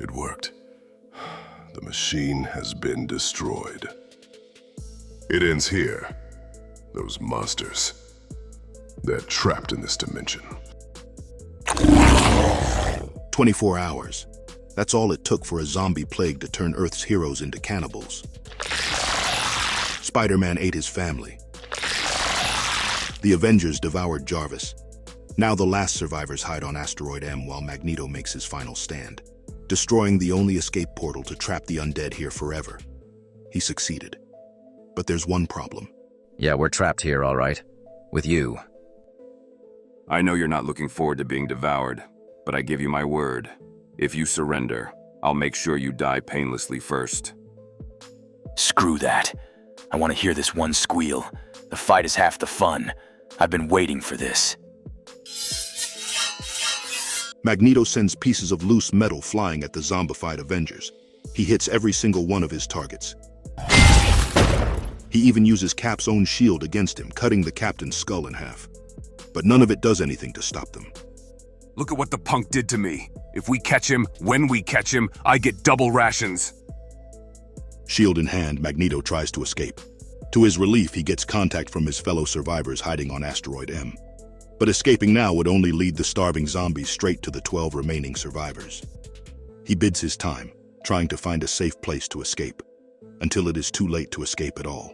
It worked. The machine has been destroyed. It ends here. Those monsters. They're trapped in this dimension. 24 hours. That's all it took for a zombie plague to turn Earth's heroes into cannibals. Spider-Man ate his family. The Avengers devoured Jarvis. Now the last survivors hide on Asteroid M while Magneto makes his final stand, destroying the only escape portal to trap the undead here forever. He succeeded. But there's one problem. Yeah, we're trapped here, all right. With you. I know you're not looking forward to being devoured, but I give you my word. If you surrender, I'll make sure you die painlessly first. Screw that. I want to hear this one squeal. The fight is half the fun. I've been waiting for this. Magneto sends pieces of loose metal flying at the zombified Avengers. He hits every single one of his targets. He even uses Cap's own shield against him, cutting the captain's skull in half. But none of it does anything to stop them. Look at what the punk did to me. If we catch him, when we catch him, I get double rations. Shield in hand, Magneto tries to escape. To his relief, he gets contact from his fellow survivors hiding on Asteroid M. But escaping now would only lead the starving zombies straight to the 12 remaining survivors. He bides his time, trying to find a safe place to escape, until it is too late to escape at all.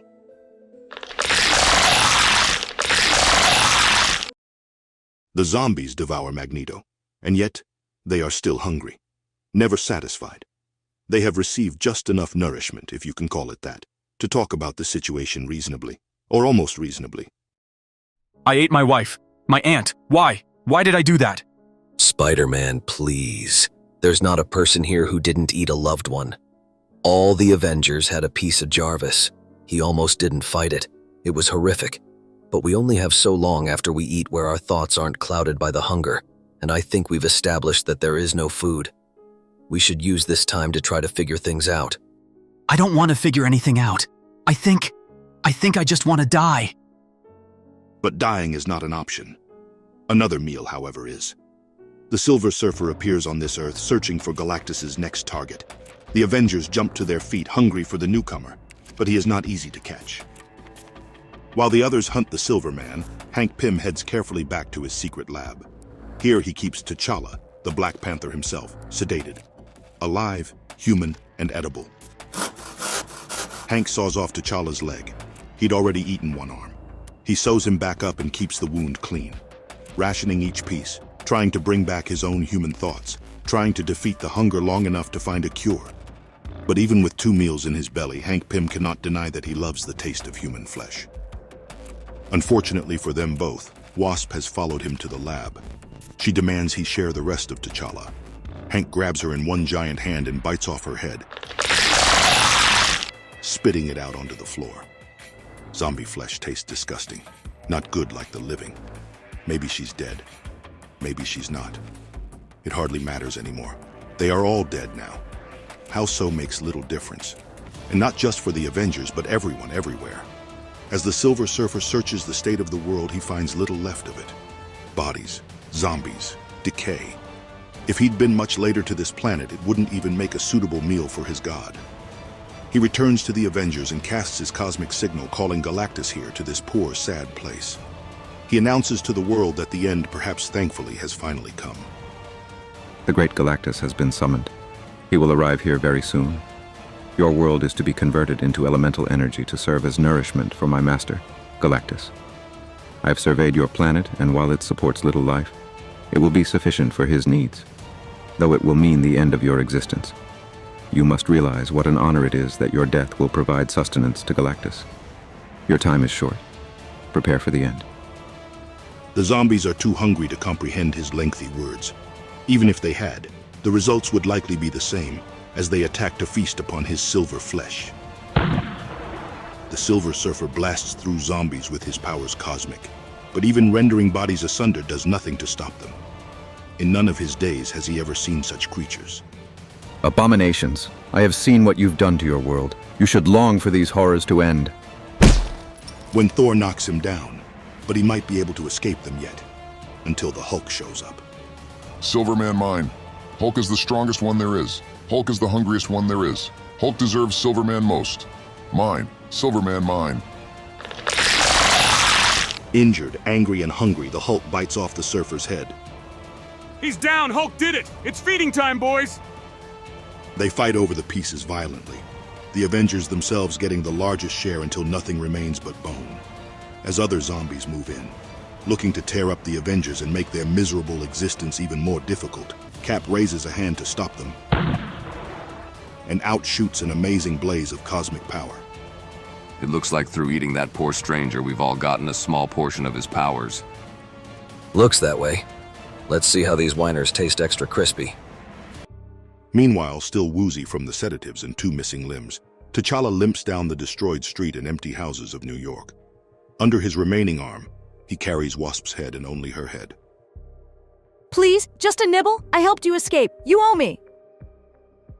The zombies devour Magneto, and yet they are still hungry, never satisfied. They have received just enough nourishment, if you can call it that, to talk about the situation reasonably, or almost reasonably. I ate my wife, my aunt. Why? Why did I do that? Spider-Man, please. There's not a person here who didn't eat a loved one. All the Avengers had a piece of Jarvis. He almost didn't fight it. It was horrific. But we only have so long after we eat where our thoughts aren't clouded by the hunger, and I think we've established that there is no food. We should use this time to try to figure things out. I don't want to figure anything out. I think I just want to die. But dying is not an option. Another meal, however, is. The Silver Surfer appears on this Earth searching for Galactus's next target. The Avengers jump to their feet, hungry for the newcomer, but he is not easy to catch. While the others hunt the Silver Man, Hank Pym heads carefully back to his secret lab. Here he keeps T'Challa, the Black Panther himself, sedated. Alive, human, and edible. Hank saws off T'Challa's leg. He'd already eaten one arm. He sews him back up and keeps the wound clean, rationing each piece, trying to bring back his own human thoughts, trying to defeat the hunger long enough to find a cure. But even with 2 meals in his belly, Hank Pym cannot deny that he loves the taste of human flesh. Unfortunately for them both, Wasp has followed him to the lab. She demands he share the rest of T'Challa. Hank grabs her in one giant hand and bites off her head, spitting it out onto the floor. Zombie flesh tastes disgusting, not good like the living. Maybe she's dead. Maybe she's not. It hardly matters anymore. They are all dead now. How so makes little difference. And not just for the Avengers, but everyone, everywhere. As the Silver Surfer searches the state of the world, he finds little left of it. Bodies, zombies, decay. If he'd been much later to this planet, it wouldn't even make a suitable meal for his god. He returns to the Avengers and casts his cosmic signal, calling Galactus here to this poor, sad place. He announces to the world that the end, perhaps thankfully, has finally come. The great Galactus has been summoned. He will arrive here very soon. Your world is to be converted into elemental energy to serve as nourishment for my master, Galactus. I have surveyed your planet, and while it supports little life, it will be sufficient for his needs, though it will mean the end of your existence. You must realize what an honor it is that your death will provide sustenance to Galactus. Your time is short. Prepare for the end. The zombies are too hungry to comprehend his lengthy words. Even if they had, the results would likely be the same, as they attack to feast upon his silver flesh. The Silver Surfer blasts through zombies with his powers cosmic, but even rendering bodies asunder does nothing to stop them. In none of his days has he ever seen such creatures. Abominations, I have seen what you've done to your world. You should long for these horrors to end. When Thor knocks him down, but he might be able to escape them yet, until the Hulk shows up. Silverman mine. Hulk is the strongest one there is. Hulk is the hungriest one there is. Hulk deserves Silverman most. Mine. Silverman mine. Injured, angry, and hungry, the Hulk bites off the surfer's head. He's down! Hulk did it! It's feeding time, boys! They fight over the pieces violently, the Avengers themselves getting the largest share until nothing remains but bone. As other zombies move in, looking to tear up the Avengers and make their miserable existence even more difficult, Cap raises a hand to stop them, and out shoots an amazing blaze of cosmic power. It looks like through eating that poor stranger, we've all gotten a small portion of his powers. Looks that way. Let's see how these whiners taste extra crispy. Meanwhile, still woozy from the sedatives and 2 missing limbs, T'Challa limps down the destroyed street and empty houses of New York. Under his remaining arm, he carries Wasp's head and only her head. Please, just a nibble? I helped you escape. You owe me.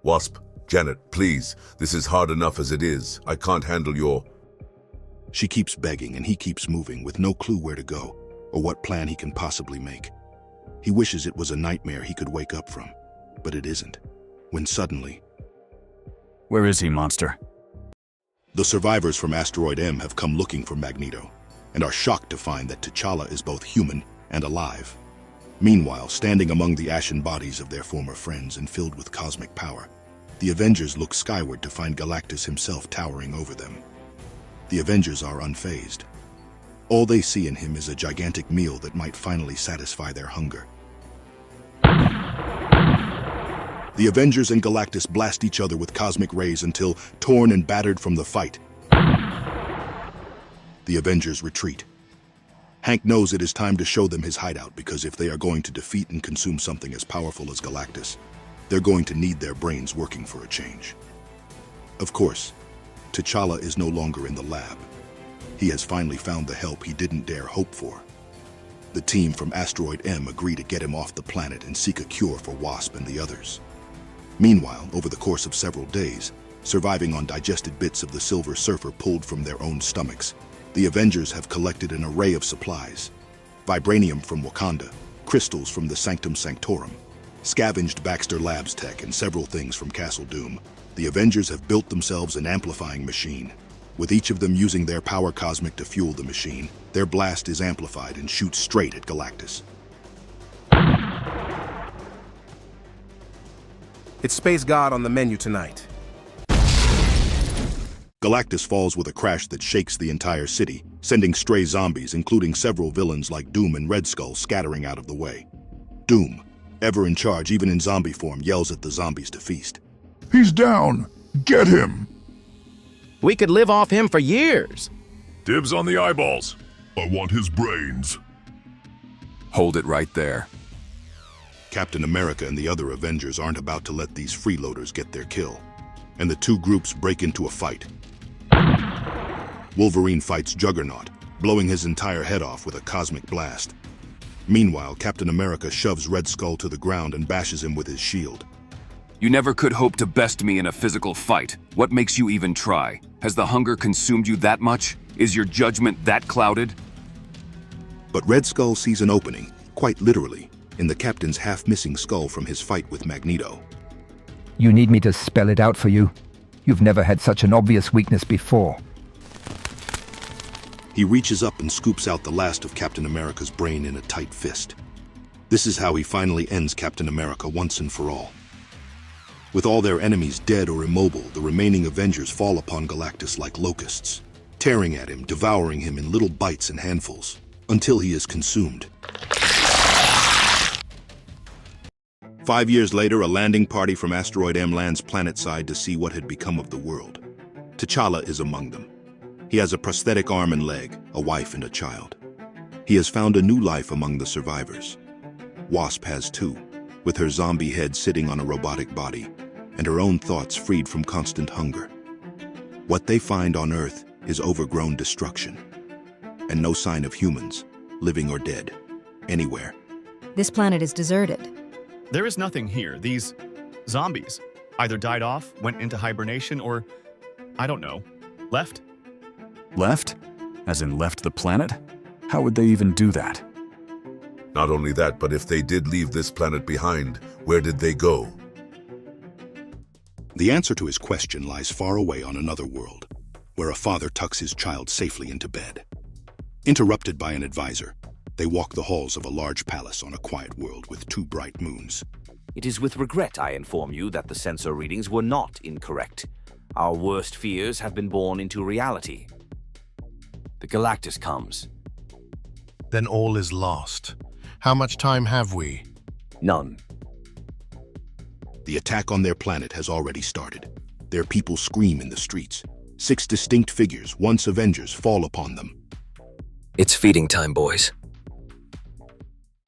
Wasp, Janet, please. This is hard enough as it is. I can't handle your... She keeps begging and he keeps moving with no clue where to go or what plan he can possibly make. He wishes it was a nightmare he could wake up from, but it isn't. When suddenly... Where is he, monster? The survivors from Asteroid M have come looking for Magneto and are shocked to find that T'Challa is both human and alive. Meanwhile, standing among the ashen bodies of their former friends and filled with cosmic power, the Avengers look skyward to find Galactus himself towering over them. The Avengers are unfazed. All they see in him is a gigantic meal that might finally satisfy their hunger. The Avengers and Galactus blast each other with cosmic rays until, torn and battered from the fight, the Avengers retreat. Hank knows it is time to show them his hideout because if they are going to defeat and consume something as powerful as Galactus, they're going to need their brains working for a change. Of course, T'Challa is no longer in the lab. He has finally found the help he didn't dare hope for. The team from Asteroid M agree to get him off the planet and seek a cure for Wasp and the others. Meanwhile, over the course of several days, surviving on digested bits of the Silver Surfer pulled from their own stomachs, the Avengers have collected an array of supplies. Vibranium from Wakanda, crystals from the Sanctum Sanctorum, scavenged Baxter Labs tech, and several things from Castle Doom. The Avengers have built themselves an amplifying machine. With each of them using their power cosmic to fuel the machine, their blast is amplified and shoots straight at Galactus. It's Space God on the menu tonight. Galactus falls with a crash that shakes the entire city, sending stray zombies, including several villains like Doom and Red Skull, scattering out of the way. Doom, ever in charge even in zombie form, yells at the zombies to feast. He's down! Get him! We could live off him for years. Dibs on the eyeballs. I want his brains. Hold it right there. Captain America and the other Avengers aren't about to let these freeloaders get their kill, and the 2 groups break into a fight. Wolverine fights Juggernaut, blowing his entire head off with a cosmic blast. Meanwhile, Captain America shoves Red Skull to the ground and bashes him with his shield. You never could hope to best me in a physical fight. What makes you even try? Has the hunger consumed you that much? Is your judgment that clouded? But Red Skull sees an opening, quite literally, in the Captain's half-missing skull from his fight with Magneto. You need me to spell it out for you? You've never had such an obvious weakness before. He reaches up and scoops out the last of Captain America's brain in a tight fist. This is how he finally ends Captain America once and for all. With all their enemies dead or immobile, the remaining Avengers fall upon Galactus like locusts, tearing at him, devouring him in little bites and handfuls, until he is consumed. 5 years later, a landing party from Asteroid M lands planetside to see what had become of the world. T'Challa is among them. He has a prosthetic arm and leg, a wife and a child. He has found a new life among the survivors. Wasp has too, with her zombie head sitting on a robotic body, and her own thoughts freed from constant hunger. What they find on Earth is overgrown destruction, and no sign of humans, living or dead, anywhere. This planet is deserted. There is nothing here. These zombies either died off, went into hibernation, or, I don't know, left. Left? As in left the planet? How would they even do that? Not only that, but if they did leave this planet behind, Where did they go? The answer to his question lies far away on another world, where a father tucks his child safely into bed. Interrupted by an advisor, they walk the halls of a large palace on a quiet world with 2 bright moons. It is with regret I inform you that the sensor readings were not incorrect. Our worst fears have been born into reality. The Galactus comes. Then all is lost. How much time have we? None. The attack on their planet has already started. Their people scream in the streets. 6 distinct figures, once Avengers, fall upon them. It's feeding time, boys.